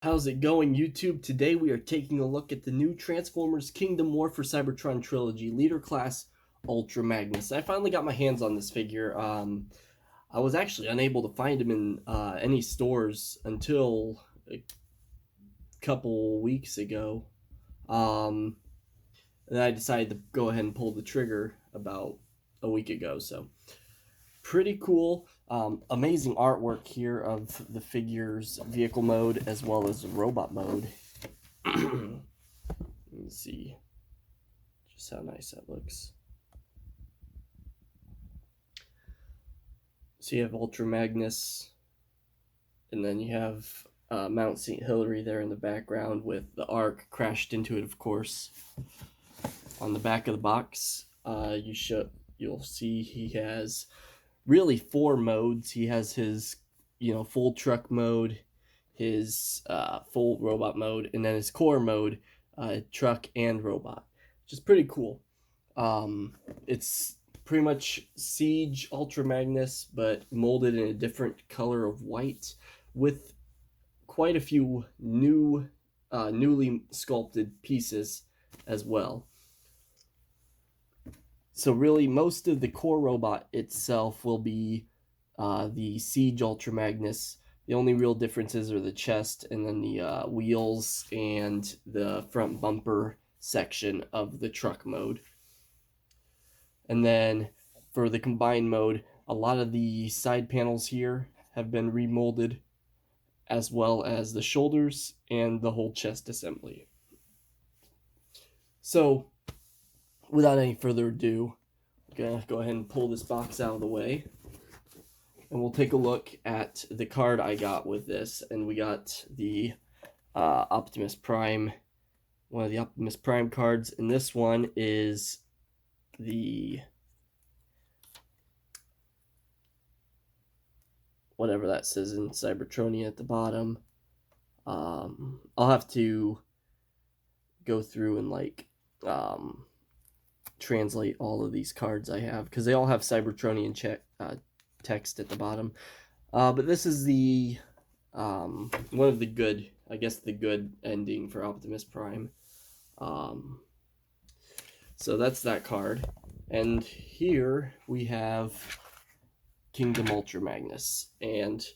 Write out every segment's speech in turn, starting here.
How's it going, YouTube? Today we are taking a look at the new Transformers Kingdom War for Cybertron Trilogy Leader Class Ultra Magnus. I finally got my hands on this figure. I was actually unable to find him in any stores until a couple weeks ago. Um, and I decided to go ahead and pull the trigger about a week ago. So, pretty cool. Amazing artwork here of the figure's vehicle mode as well as robot mode. Let's see just how nice that looks. So you have Ultra Magnus, and then you have Mount St. Hilary there in the background with the Ark crashed into it, of course. On the back of the box, you'll see he has really four modes. He has his full truck mode, his full robot mode, and then his core mode, truck and robot, which is pretty cool. It's pretty much Siege Ultra Magnus, but molded in a different color of white, with quite a few newly sculpted pieces as well. So really, most of the core robot itself will be the Siege Ultra Magnus. The only real differences are the chest and then the wheels and the front bumper section of the truck mode. And then for the combined mode, a lot of the side panels here have been remolded, as well as the shoulders and the whole chest assembly. So, without any further ado, I'm gonna go ahead and pull this box out of the way, and we'll take a look at the card I got with this. And we got the Optimus Prime, one of the Optimus Prime cards, and this one is the whatever that says in Cybertronia at the bottom. I'll have to go through and translate all of these cards I have, because they all have Cybertronian text at the bottom. But this is the one of the good, I guess the good ending for Optimus Prime. So that's that card. And here we have Kingdom Ultra Magnus. And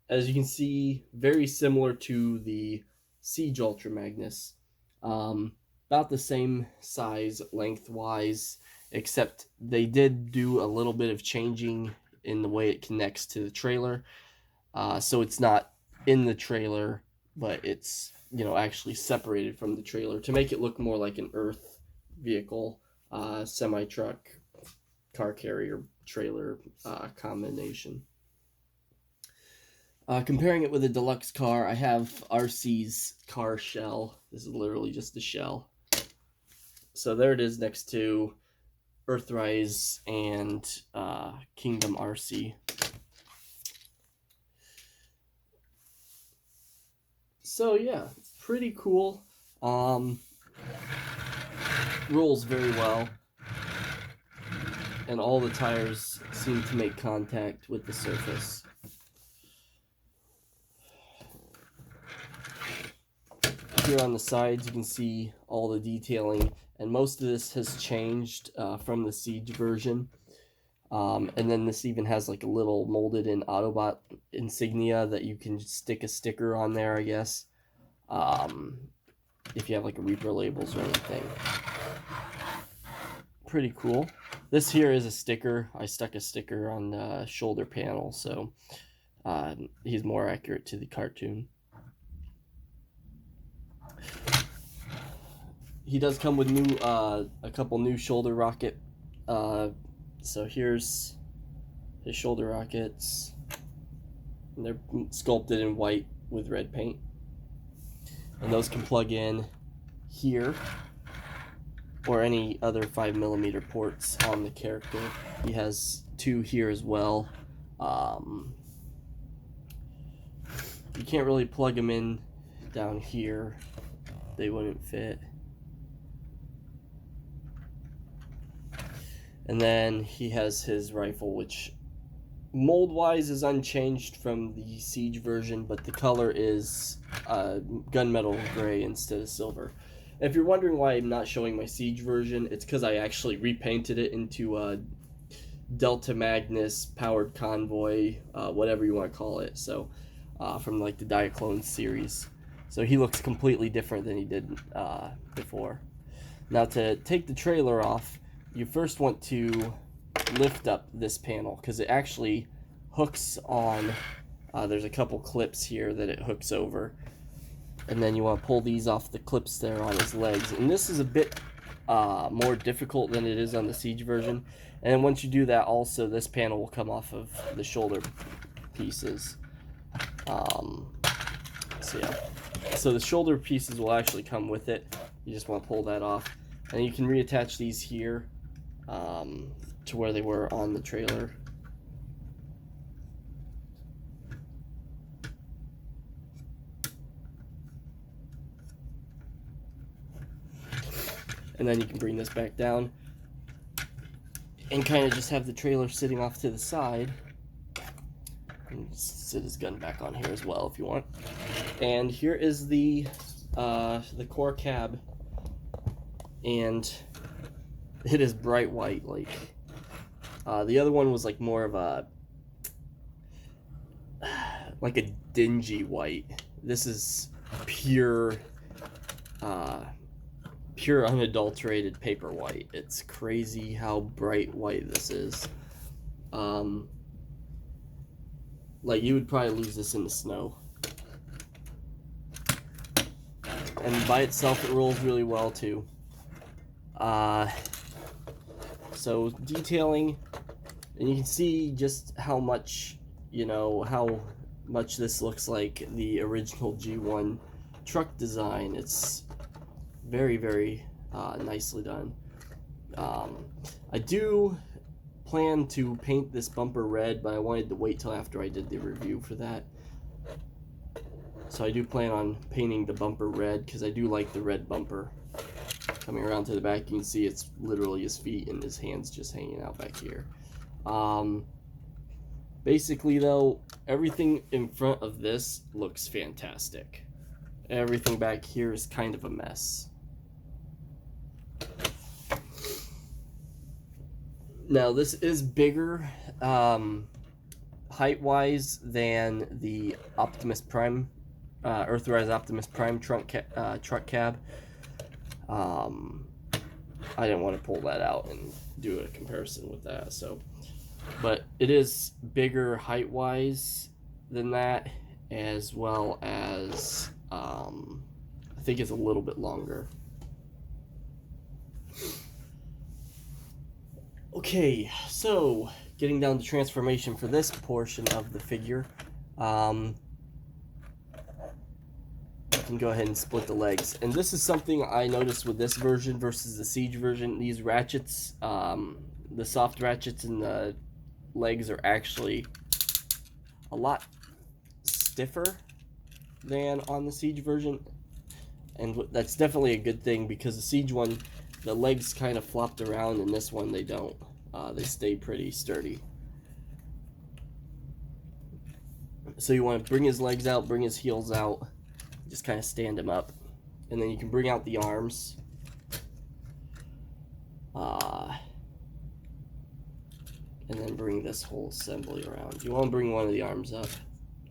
as you can see, very similar to the Siege Ultra Magnus. About the same size lengthwise, except they did do a little bit of changing in the way it connects to the trailer. So it's not in the trailer, but it's actually separated from the trailer to make it look more like an Earth vehicle, semi-truck, car carrier, trailer combination. Comparing it with a deluxe car, I have RC's car shell. This is literally just the shell. So there it is next to Earthrise and Kingdom RC. So yeah, pretty cool. Rolls very well, and all the tires seem to make contact with the surface. Here on the sides you can see all the detailing, and most of this has changed from the Siege version. And then this even has like a little molded in Autobot insignia that you can stick a sticker on there, I guess, if you have like a Reaper labels or anything. Pretty cool. This here is a sticker. I stuck a sticker on the shoulder panel, so he's more accurate to the cartoon. He does come with a couple new shoulder rocket. So here's his shoulder rockets, and they're sculpted in white with red paint. And those can plug in here or any other 5mm ports on the character. He has two here as well. You can't really plug them in down here. They wouldn't fit. And then he has his rifle, which mold-wise is unchanged from the Siege version, but the color is gunmetal gray instead of silver. If you're wondering why I'm not showing my Siege version, it's because I actually repainted it into Delta Magnus powered convoy, whatever you want to call it. So from like the Diaclone series. So he looks completely different than he did before. Now to take the trailer off, you first want to lift up this panel because it actually hooks on. There's a couple clips here that it hooks over. And then you want to pull these off the clips there on his legs. And this is a bit more difficult than it is on the Siege version. And once you do that, also this panel will come off of the shoulder pieces. So yeah, so the shoulder pieces will actually come with it. You just want to pull that off, and you can reattach these here to where they were on the trailer. And then you can bring this back down and kind of just have the trailer sitting off to the side. And sit his gun back on here as well if you want. And here is the core cab, and it is bright white. Like the other one was like more of a like a dingy white. This is pure pure unadulterated paper white. It's crazy how bright white this is. Like you would probably lose this in the snow. And by itself it rolls really well too. So detailing, and you can see just how much, how much this looks like the original G1 truck design. It's very, very nicely done. I do plan to paint this bumper red, but I wanted to wait till after I did the review for that. So I do plan on painting the bumper red because I do like the red bumper. Coming around to the back, you can see it's literally his feet and his hands just hanging out back here. Basically though, everything in front of this looks fantastic. Everything back here is kind of a mess. Now this is bigger height-wise than the Optimus Prime, Earthrise Optimus Prime truck cab. I didn't want to pull that out and do a comparison with that, but it is bigger height-wise than that, as well as I think it's a little bit longer. Okay, so getting down to transformation for this portion of the figure, you can go ahead and split the legs. And this is something I noticed with this version versus the Siege version. These ratchets, the soft ratchets in the legs are actually a lot stiffer than on the Siege version. And that's definitely a good thing, because the Siege one, the legs kind of flopped around, and this one they don't. They stay pretty sturdy. So you want to bring his legs out, bring his heels out, just kind of stand him up. And then you can bring out the arms. And then bring this whole assembly around. You want to bring one of the arms up.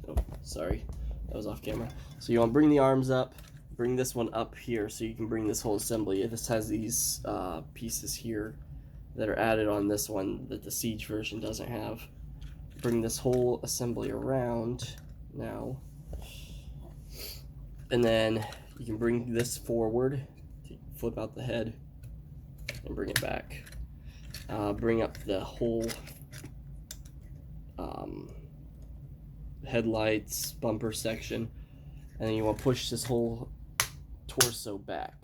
Oh, sorry, that was off camera. So you want to bring the arms up. Bring this one up here so you can bring this whole assembly. This has these pieces here that are added on this one that the Siege version doesn't have. Bring this whole assembly around now. And then you can bring this forward, flip out the head, and bring it back. Bring up the whole headlights, bumper section, and then you want to push this whole torso back.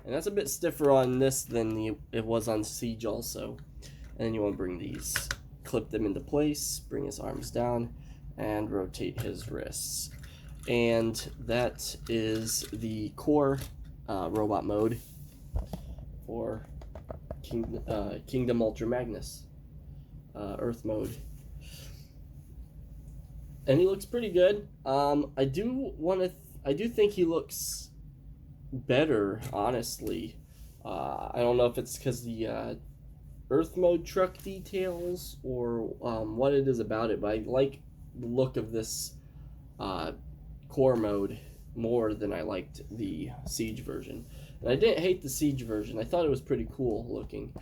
And that's a bit stiffer on this than it was on Siege also. And then you want to bring these, clip them into place, bring his arms down, and rotate his wrists. And that is the core robot mode for Kingdom Ultra Magnus, Earth mode. and he looks pretty good. I do think he looks better, honestly. I don't know if it's because the Earth mode truck details or what it is about it, but I like the look of this uh, core mode more than I liked the Siege version. And I didn't hate the Siege version. I thought it was pretty cool looking.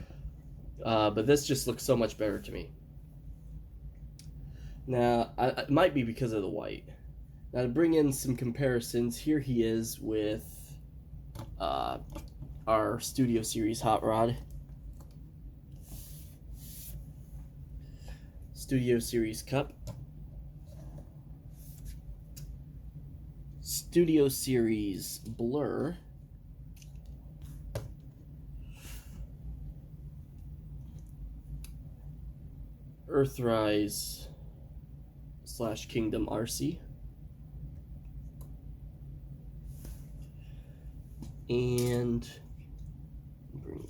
But this just looks so much better to me. Now, it might be because of the white. Now, to bring in some comparisons, here he is with our Studio Series Hot Rod. Studio Series Cup. Studio Series Blur. Earthrise / Kingdom RC. And bring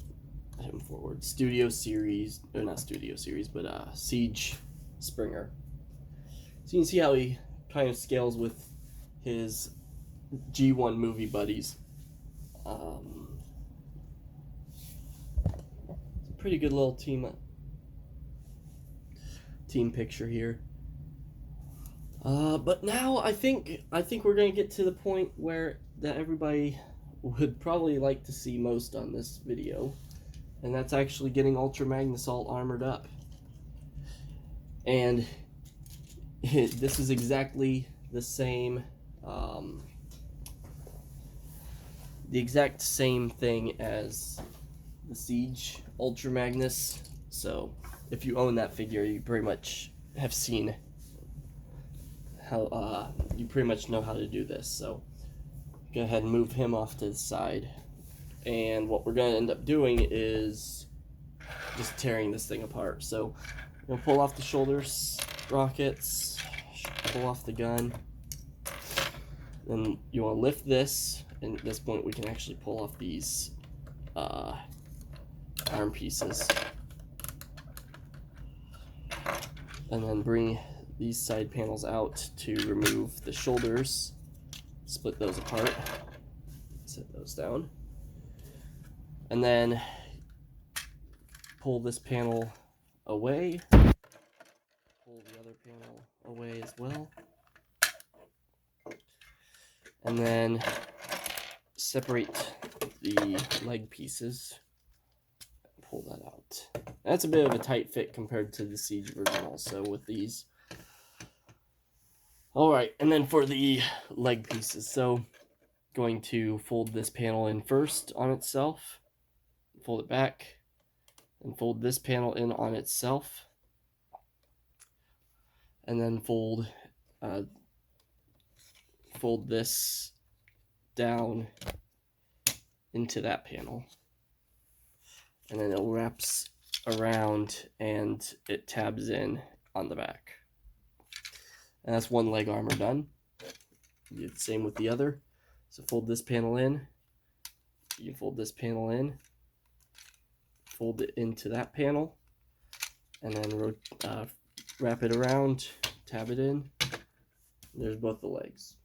him forward. Studio Series, or not Studio Series, but Siege Springer. So you can see how he kind of scales with his G1 movie buddies. It's a pretty good little team picture here. But now I think we're gonna get to the point where that everybody would probably like to see most on this video, and that's actually getting Ultra Magnus all armored up. And this is exactly the same, the exact same thing as the Siege Ultra Magnus. So if you own that figure, you pretty much have seen how you pretty much know how to do this. So go ahead and move him off to the side, and what we're going to end up doing is just tearing this thing apart. So you'll pull off the shoulders, rockets, pull off the gun, then you want to lift this, and at this point we can actually pull off these arm pieces, and then bring these side panels out to remove the shoulders, split those apart, set those down, and then pull this panel away, pull the other panel away as well, and then separate the leg pieces, pull that out. That's a bit of a tight fit compared to the Siege version also with these. Alright, and then for the leg pieces, so going to fold this panel in first on itself, fold it back, and fold this panel in on itself, and then fold this down into that panel, and then it wraps around and it tabs in on the back. And that's one leg armor done. You do the same with the other. So fold this panel in, you fold this panel in, fold it into that panel, and then wrap it around, tab it in. There's both the legs.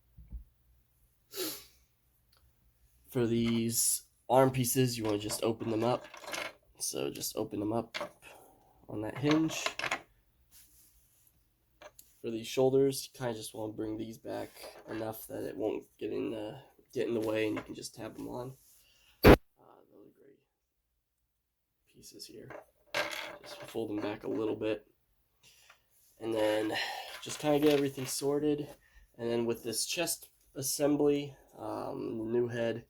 For these arm pieces, you want to just open them up. So just open them up on that hinge. For these shoulders, you kind of just want to bring these back enough that it won't get in the way, and you can just tab them on. Those are great pieces here. Just fold them back a little bit, and then just kind of get everything sorted. And then with this chest assembly, new head,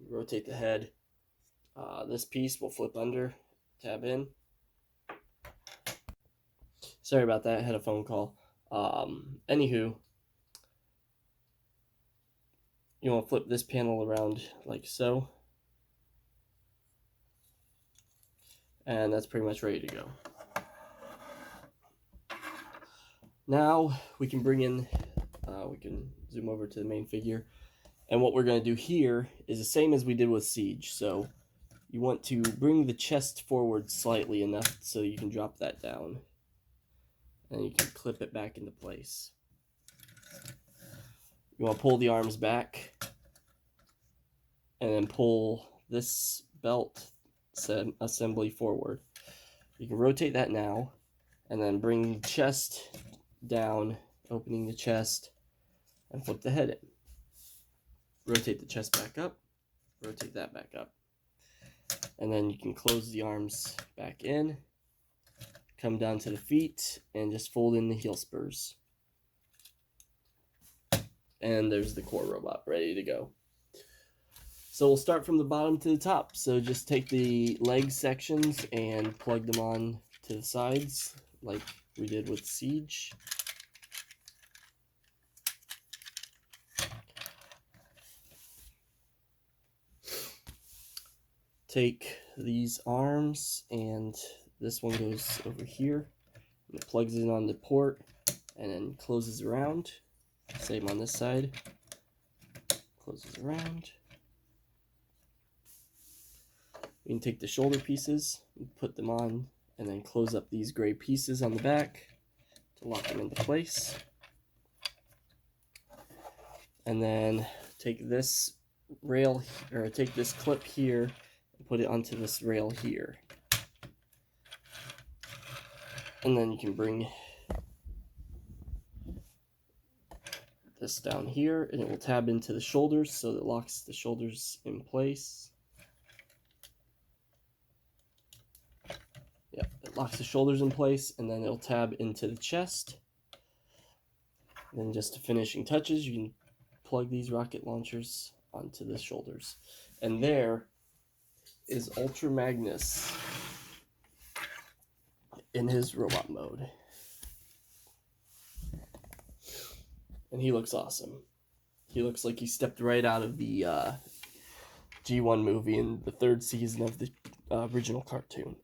rotate the head. This piece will flip under, tab in. Sorry about that, I had a phone call. Anywho, you want to flip this panel around like so, and that's pretty much ready to go. Now we can bring in, we can zoom over to the main figure, and what we're going to do here is the same as we did with Siege. So you want to bring the chest forward slightly enough so you can drop that down, and you can clip it back into place. You want to pull the arms back and then pull this belt assembly forward. You can rotate that now and then bring the chest down, opening the chest, and flip the head in. Rotate the chest back up, rotate that back up. And then you can close the arms back in, come down to the feet, and just fold in the heel spurs. And there's the core robot ready to go. So we'll start from the bottom to the top. So just take the leg sections and plug them on to the sides like we did with Siege. Take these arms, and this one goes over here. And it plugs in on the port and then closes around. Same on this side. Closes around. We can take the shoulder pieces and put them on, and then close up these gray pieces on the back to lock them into place. And then take this rail, or take this clip here and put it onto this rail here. And then you can bring this down here, and it will tab into the shoulders, so that it locks the shoulders in place. Yep, it locks the shoulders in place, and then it'll tab into the chest. And then just to finishing touches, you can plug these rocket launchers onto the shoulders. And there is Ultra Magnus in his robot mode. And he looks awesome. He looks like he stepped right out of the G1 movie in the 3rd season of the original cartoon.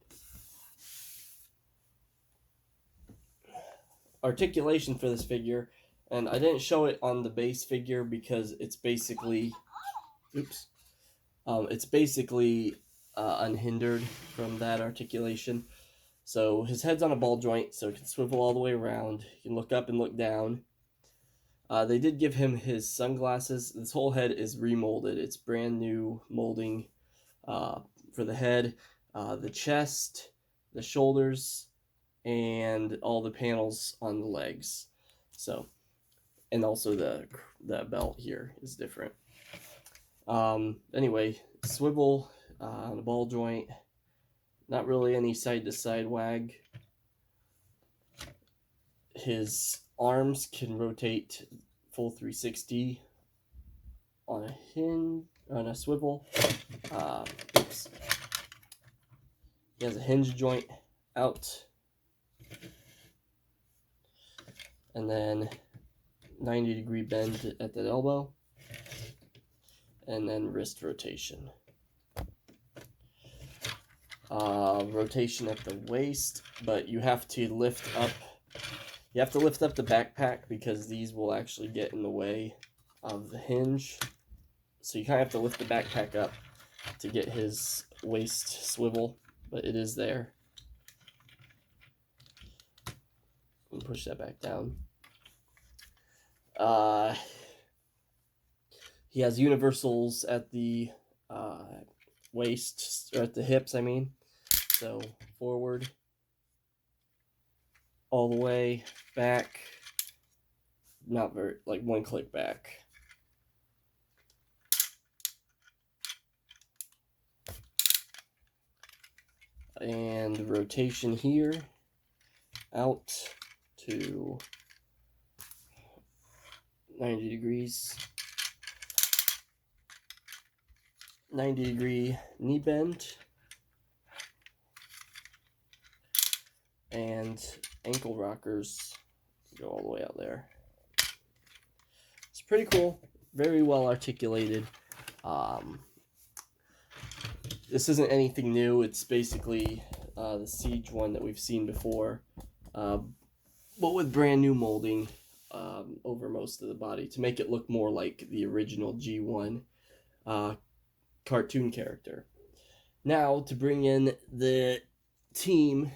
Articulation for this figure, and I didn't show it on the base figure because it's basically, unhindered from that articulation. So his head's on a ball joint, so it can swivel all the way around. You can look up and look down. They did give him his sunglasses. This whole head is remolded. It's brand new molding for the head, the chest, the shoulders, and all the panels on the legs. So, and also the belt here is different. Anyway, swivel on a ball joint. Not really any side to side wag. His arms can rotate full 360 on a hinge, on a swivel. He has a hinge joint out, and then 90-degree bend at the elbow, and then wrist rotation. Rotation at the waist, but you have to lift up. You have to lift up the backpack because these will actually get in the way of the hinge. So you kind of have to lift the backpack up to get his waist swivel, but it is there. And push that back down. He has universals at the waist, or at the hips, I mean. So forward, all the way, back, not very, like one click back. And rotation here, out to 90 degrees. 90-degree knee bend. And ankle rockers go all the way out there. It's pretty cool. Very well articulated. This isn't anything new. It's basically the Siege one that we've seen before, but with brand new molding over most of the body to make it look more like the original G1 cartoon character. Now, to bring in the team,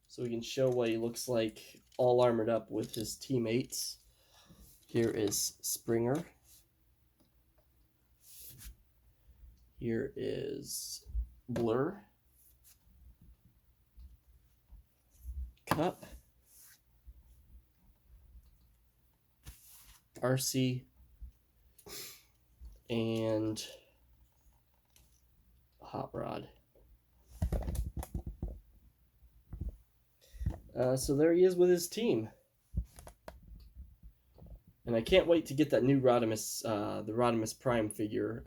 so we can show what he looks like all armored up with his teammates. Here is Springer. Here is Blur. Cup. RC. And Hot Rod. So there he is with his team. And I can't wait to get that new Rodimus, the Rodimus Prime figure,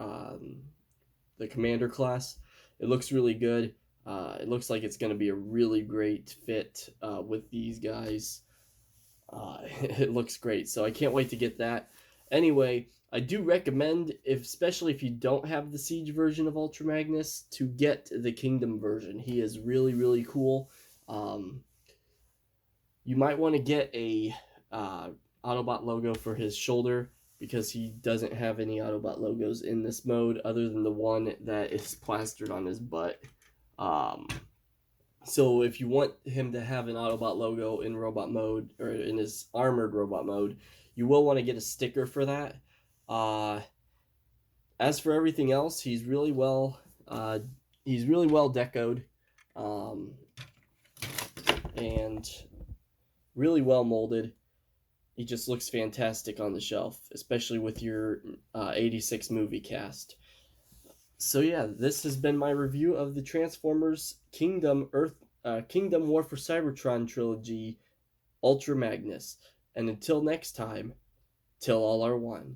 the Commander class. It looks really good. It looks like it's going to be a really great fit with these guys. It looks great, so I can't wait to get that. Anyway, I do recommend, especially if you don't have the Siege version of Ultra Magnus, to get the Kingdom version. He is really, really cool. You might want to get a Autobot logo for his shoulder, because he doesn't have any Autobot logos in this mode other than the one that is plastered on his butt. So if you want him to have an Autobot logo in robot mode, or in his armored robot mode, you will want to get a sticker for that. As for everything else, he's really well decoed, and really well molded. He just looks fantastic on the shelf, especially with your 86 movie cast. So yeah, this has been my review of the Transformers Kingdom War for Cybertron trilogy, Ultra Magnus. And until next time, till all are one.